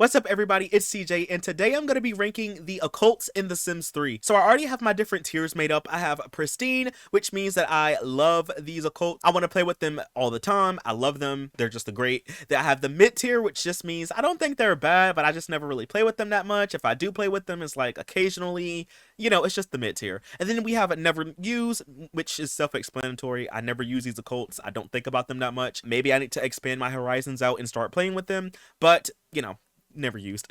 What's up everybody, it's CJ, and today I'm going to be ranking the occults in The Sims 3. So I already have my different tiers made up. I have pristine, which means that I love these occults. I want to play with them all the time. I love them. They're just great. Then I have the mid tier, which just means I don't think they're bad, but I just never really play with them that much. If I do play with them, it's like occasionally, you know, it's just the mid tier. And then we have a never use, which is self-explanatory. I never use these occults. I don't think about them that much. Maybe I need to expand my horizons out and start playing with them, but you know, never used.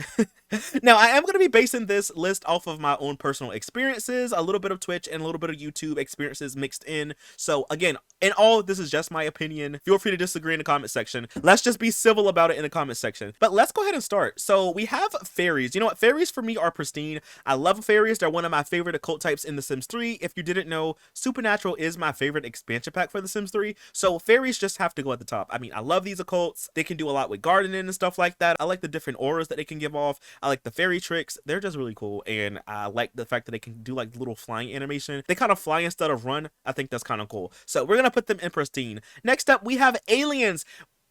Now, I am going to be basing this list off of my own personal experiences, a little bit of Twitch and a little bit of YouTube experiences mixed in. So again, in all, this is just my opinion. Feel free to disagree in the comment section. Let's just be civil about it in the comment section. But let's go ahead and start. So we have fairies. You know what? Fairies for me are pristine. I love fairies. They're one of my favorite occult types in The Sims 3. If you didn't know, Supernatural is my favorite expansion pack for The Sims 3. So fairies just have to go at the top. I mean, I love these occults. They can do a lot with gardening and stuff like that. I like the different auras that they can give off. I like the fairy tricks. They're just really cool, and I like the fact that they can do like little flying animation. They kind of fly instead of run. I think that's kind of cool. So we're gonna put them in pristine. Next up, we have aliens.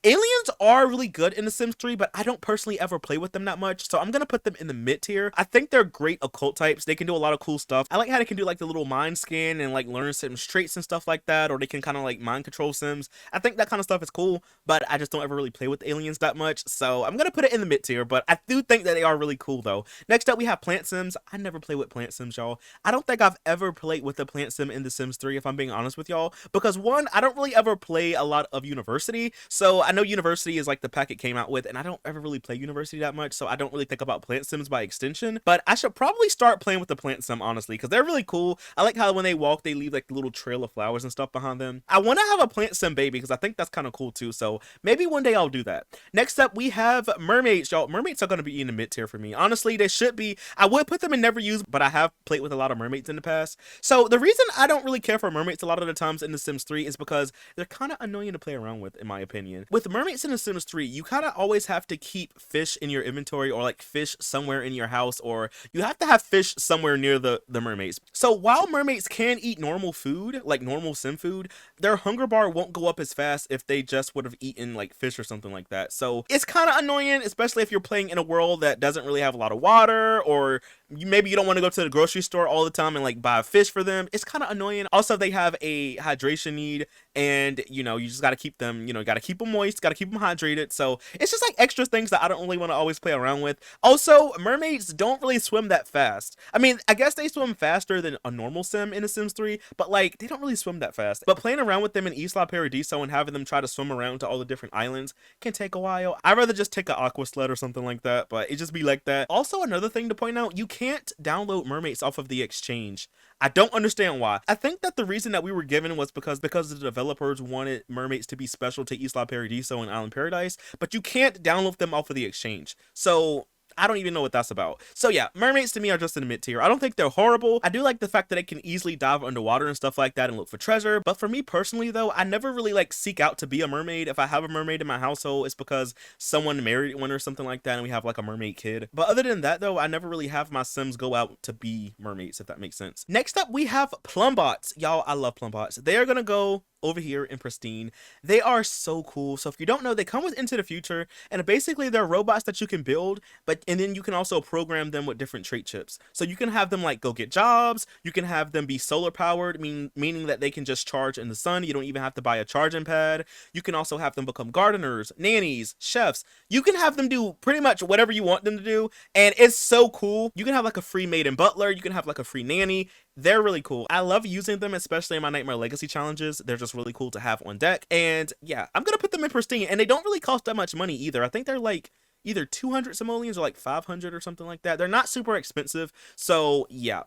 Aliens are really good in The Sims 3, but I don't personally ever play with them that much, so I'm gonna put them in the mid tier. I think they're great occult types. They can do a lot of cool stuff. I like how they can do like the little mind scan and like learn Sims traits and stuff like that, or they can kind of like mind control Sims. I think that kind of stuff is cool, but I just don't ever really play with aliens that much, so I'm gonna put it in the mid tier, but I do think that they are really cool though. Next up, we have plant Sims. I never play with plant Sims, y'all. I don't think I've ever played with a plant Sim in The Sims 3, if I'm being honest with y'all, because one, I don't really ever play a lot of University, so I know University is like the pack it came out with, and I don't ever really play University that much, so I don't really think about plant sims by extension, but I should probably start playing with the plant sim, honestly, because they're really cool. I like how when they walk, they leave like a little trail of flowers and stuff behind them. I want to have a plant sim baby, because I think that's kind of cool too, so maybe one day I'll do that. Next up, we have mermaids, y'all. Mermaids are going to be in the mid tier for me. Honestly, they should be. I would put them in never use, but I have played with a lot of mermaids in the past. So the reason I don't really care for mermaids a lot of the times in The Sims 3 is because they're kind of annoying to play around with, in my opinion. With mermaids in The Sims 3, you kind of always have to keep fish in your inventory, or like fish somewhere in your house, or you have to have fish somewhere near the mermaids. So while mermaids can eat normal food, like normal sim food, their hunger bar won't go up as fast if they just would have eaten like fish or something like that. So it's kind of annoying, especially if you're playing in a world that doesn't really have a lot of water, or maybe you don't want to go to the grocery store all the time and like buy fish for them. It's kind of annoying. Also, they have a hydration need, and you know, you just got to keep them, you know, got to keep them moist, got to keep them hydrated. So it's just like extra things that I don't really want to always play around with. Also, mermaids don't really swim that fast. I mean, I guess they swim faster than a normal sim in The Sims 3, but like they don't really swim that fast. But playing around with them in Isla Paradiso and having them try to swim around to all the different islands can take a while. I'd rather just take an aqua sled or something like that, but it just be like that. Also, another thing to point out, you can't download mermaids off of the exchange. I don't understand why. I think that the reason that we were given was because the developers wanted mermaids to be special to Isla Paradiso and Island Paradise, but you can't download them off of the exchange. So I don't even know what that's about. So yeah, mermaids to me are just in the mid tier. I don't think they're horrible. I do like the fact that they can easily dive underwater and stuff like that and look for treasure. But for me personally though, I never really like seek out to be a mermaid. If I have a mermaid in my household, it's because someone married one or something like that and we have like a mermaid kid. But other than that though, I never really have my Sims go out to be mermaids, if that makes sense. Next up, we have Plumbots. Y'all, I love Plumbots. They are gonna go over here in pristine. They are so cool. So if you don't know, they come with Into the Future, and basically they're robots that you can build, and then you can also program them with different trait chips. So you can have them like go get jobs, you can have them be solar powered, meaning that they can just charge in the sun. You don't even have to buy a charging pad. You can also have them become gardeners, nannies, chefs. You can have them do pretty much whatever you want them to do, and it's so cool. You can have like a free maid and butler, you can have like a free nanny. They're really cool. I love using them, especially in my Nightmare Legacy challenges. They're just really cool to have on deck. And yeah, I'm gonna put them in pristine, and they don't really cost that much money either. I think they're like either 200 simoleons or like 500 or something like that. They're not super expensive. So yeah,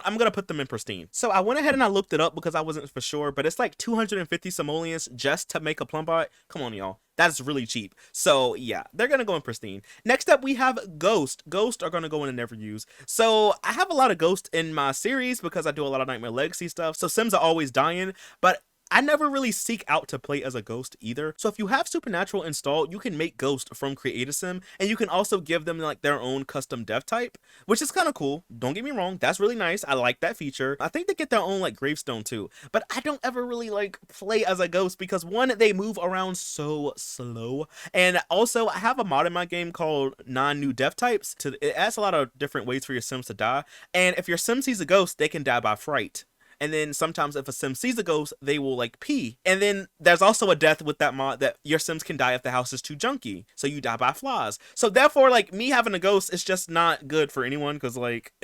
I'm gonna put them in pristine. So I went ahead and I looked it up because I wasn't for sure, but it's like 250 simoleons just to make a Plumbot. Come on, y'all. That's really cheap. So yeah, they're gonna go in pristine. Next up, we have Ghost. Ghost are gonna go in and never use. So I have a lot of Ghost in my series because I do a lot of Nightmare Legacy stuff. So Sims are always dying, but I never really seek out to play as a ghost either. So if you have Supernatural installed, you can make Ghost from Create-A-Sim, and you can also give them like their own custom death type, which is kind of cool. Don't get me wrong, that's really nice. I like that feature. I think they get their own like gravestone too, but I don't ever really like play as a ghost because one, they move around so slow, and also I have a mod in my game called non-new death types. It adds a lot of different ways for your Sims to die, and if your Sim sees a ghost, they can die by fright. And then sometimes if a sim sees a ghost, they will like pee. And then there's also a death with that mod that your sims can die if the house is too junky. So you die by flies. So therefore, like, me having a ghost is just not good for anyone, because like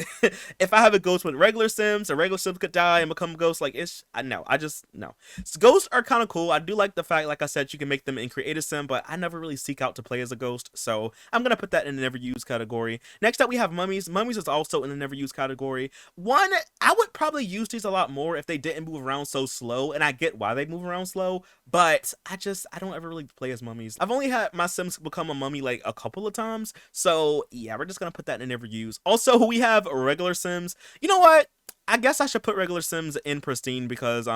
if I have a ghost with regular sims, a regular sim could die and become a ghost. Like, I just no. So ghosts are kind of cool. I do like the fact, like I said, you can make them in Create-A-Sim, but I never really seek out to play as a ghost. So I'm gonna put that in the never used category. Next up, we have Mummies. Mummies is also in the never used category. One, I would probably use these a lot more if they didn't move around so slow, and I get why they move around slow, but I don't ever really play as mummies. I've only had my sims become a mummy like a couple of times, so yeah, we're just gonna put that in never use. Also, we have regular sims. You know what, I guess I should put regular sims in pristine, because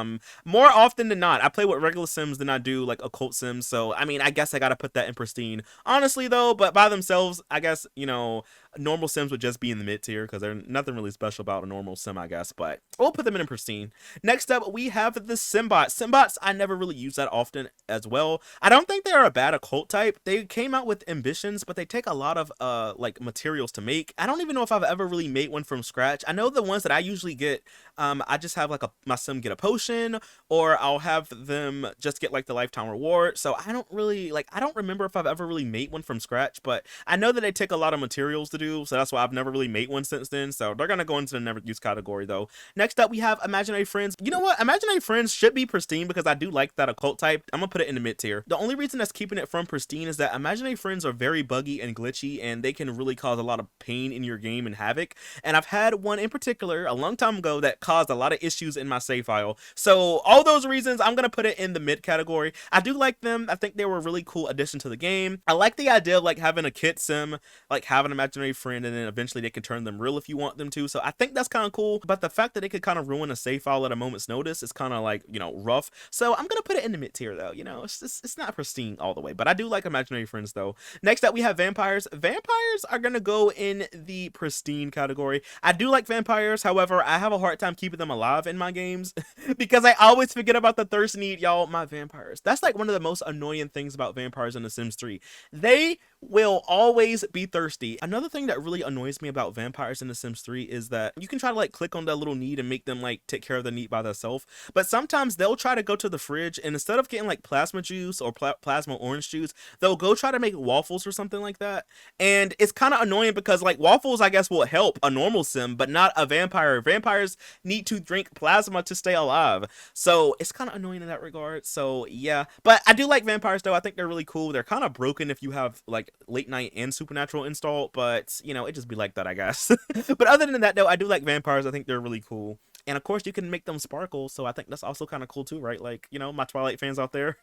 more often than not I play with regular sims than I do like occult sims. So I mean, I guess I gotta put that in pristine, honestly though. But by themselves, I guess, you know, normal sims would just be in the mid tier, because there's nothing really special about a normal sim, I guess, but we'll put them in pristine. Next up, we have the Simbots. Simbots, I never really use that often as well. I don't think they're a bad occult type. They came out with ambitions, but they take a lot of like materials to make. I don't even know if I've ever really made one from scratch. I know the ones that I usually get, I just have like my sim get a potion, or I'll have them just get like the lifetime reward. So I don't really like, I don't remember if I've ever really made one from scratch, but I know that they take a lot of materials to do, so that's why I've never really made one since then. So they're gonna go into the never used category though. Next up, we have Imaginary Friends. You know what? Imaginary Friends should be pristine, because I do like that occult type. I'm gonna put it in the mid tier. The only reason that's keeping it from pristine is that Imaginary Friends are very buggy and glitchy, and they can really cause a lot of pain in your game and havoc. And I've had one in particular a long time ago that caused a lot of issues in my save file. So all those reasons, I'm gonna put it in the mid category. I do like them. I think they were a really cool addition to the game. I like the idea of like having a kid sim, like have an imaginary friend, and then eventually they can turn them real if you want them to. So I think that's kind of cool. But the fact that they could kind of ruin a save file at a moment's notice is kind of like, you know, rough. So I'm gonna put it in the mid tier though. You know, it's not pristine all the way, but I do like imaginary friends though. Next up, we have vampires. Vampires are gonna go in the pristine category. I do like vampires. However, I have a hard time keeping them alive in my games because I always forget about the thirst need, y'all. My vampires. That's like one of the most annoying things about vampires in The Sims 3. They will always be thirsty. Another thing that really annoys me about vampires in The Sims 3 is that you can try to like click on that little need and make them like take care of the need by themselves, but sometimes they'll try to go to the fridge, and instead of getting like plasma juice or plasma orange juice, they'll go try to make waffles or something like that. And it's kind of annoying because like waffles, I guess, will help a normal sim, but not a vampire. Vampires need to drink plasma to stay alive, so it's kind of annoying in that regard. So yeah, but I do like vampires though. I think they're really cool. They're kind of broken if you have like late night and supernatural installed, but you know, it just be like that, I guess. But other than that though, I do like vampires. I think they're really cool. And of course you can make them sparkle, so I think that's also kind of cool too, right? Like, you know, my Twilight fans out there.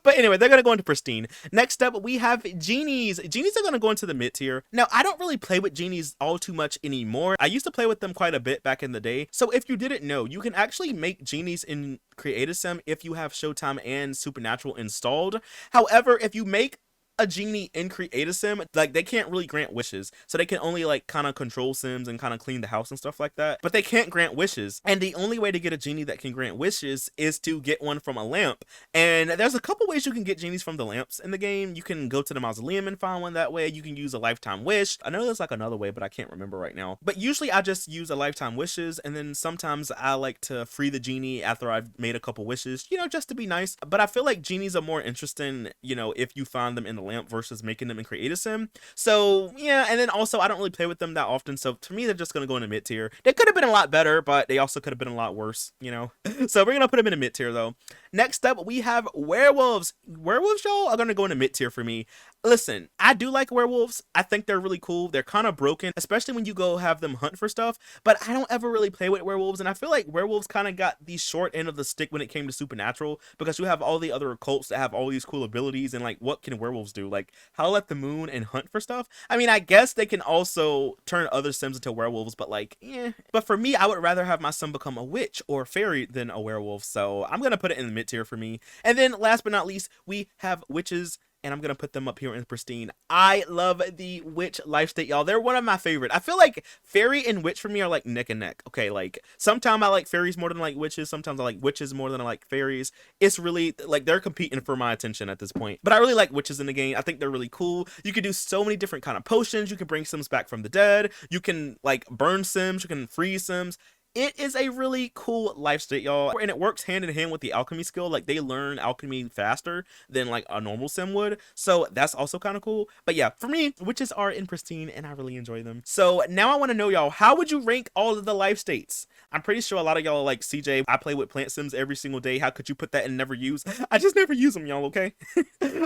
But anyway, they're gonna go into pristine. Next up, we have Genies. Genies are gonna go into the mid tier. Now, I don't really play with Genies all too much anymore. I used to play with them quite a bit back in the day. So if you didn't know, you can actually make Genies in Create-A-Sim if you have Showtime and Supernatural installed. However, if you make a genie in Create-A-Sim, like, they can't really grant wishes, so they can only like kind of control sims and kind of clean the house and stuff like that, but they can't grant wishes. And the only way to get a genie that can grant wishes is to get one from a lamp. And there's a couple ways you can get genies from the lamps in the game. You can go to the mausoleum and find one that way. You can use a lifetime wish. I know there's like another way, but I can't remember right now. But usually I just use a lifetime wishes, and then sometimes I like to free the genie after I've made a couple wishes, you know, just to be nice. But I feel like genies are more interesting, you know, if you find them in the lamp versus making them in Create-A-Sim. So yeah, and then also I don't really play with them that often, so to me they're just gonna go in the mid tier. They could have been a lot better, but they also could have been a lot worse, you know. So we're gonna put them in the mid tier though. Next up, we have werewolves. Werewolves, y'all, are gonna go in the mid tier for me. Listen, I do like werewolves. I think they're really cool. They're kind of broken, especially when you go have them hunt for stuff. But I don't ever really play with werewolves, and I feel like werewolves kind of got the short end of the stick when it came to supernatural, because you have all the other occults that have all these cool abilities, and like, what can werewolves do? Like, howl at the moon and hunt for stuff? I mean, I guess they can also turn other sims into werewolves, but like, eh. But for me, I would rather have my sim become a witch or a fairy than a werewolf, so I'm gonna put it in the mid tier for me. And then last but not least, we have witches, and I'm gonna put them up here in pristine. I love the witch life state, y'all. They're one of my favorite. I feel like fairy and witch for me are like neck and neck. Okay, like sometimes I like fairies more than I like witches. Sometimes I like witches more than I like fairies. It's really like they're competing for my attention at this point. But I really like witches in the game. I think they're really cool. You can do so many different kind of potions. You can bring sims back from the dead. You can like burn sims. You can freeze sims. It is a really cool life state, y'all, and it works hand in hand with the alchemy skill. Like, they learn alchemy faster than like a normal sim would, so that's also kind of cool. But yeah, for me, witches are in pristine and I really enjoy them. So now I want to know, y'all, how would you rank all of the life states? I'm pretty sure a lot of y'all are like, CJ, I play with plant sims every single day. How could you put that and never use? I just never use them, y'all, okay?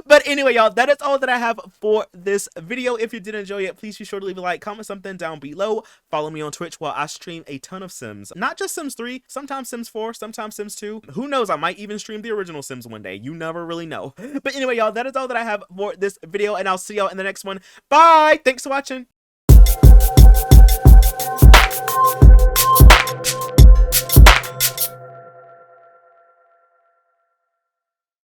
But anyway, y'all, that is all that I have for this video. If you did enjoy it, please be sure to leave a like, comment something down below. Follow me on Twitch while I stream a ton of Sims. Not just Sims 3, sometimes Sims 4, sometimes Sims 2. Who knows, I might even stream the original Sims one day. You never really know. But anyway, y'all, that is all that I have for this video, and I'll see y'all in the next one. Bye! Thanks for watching.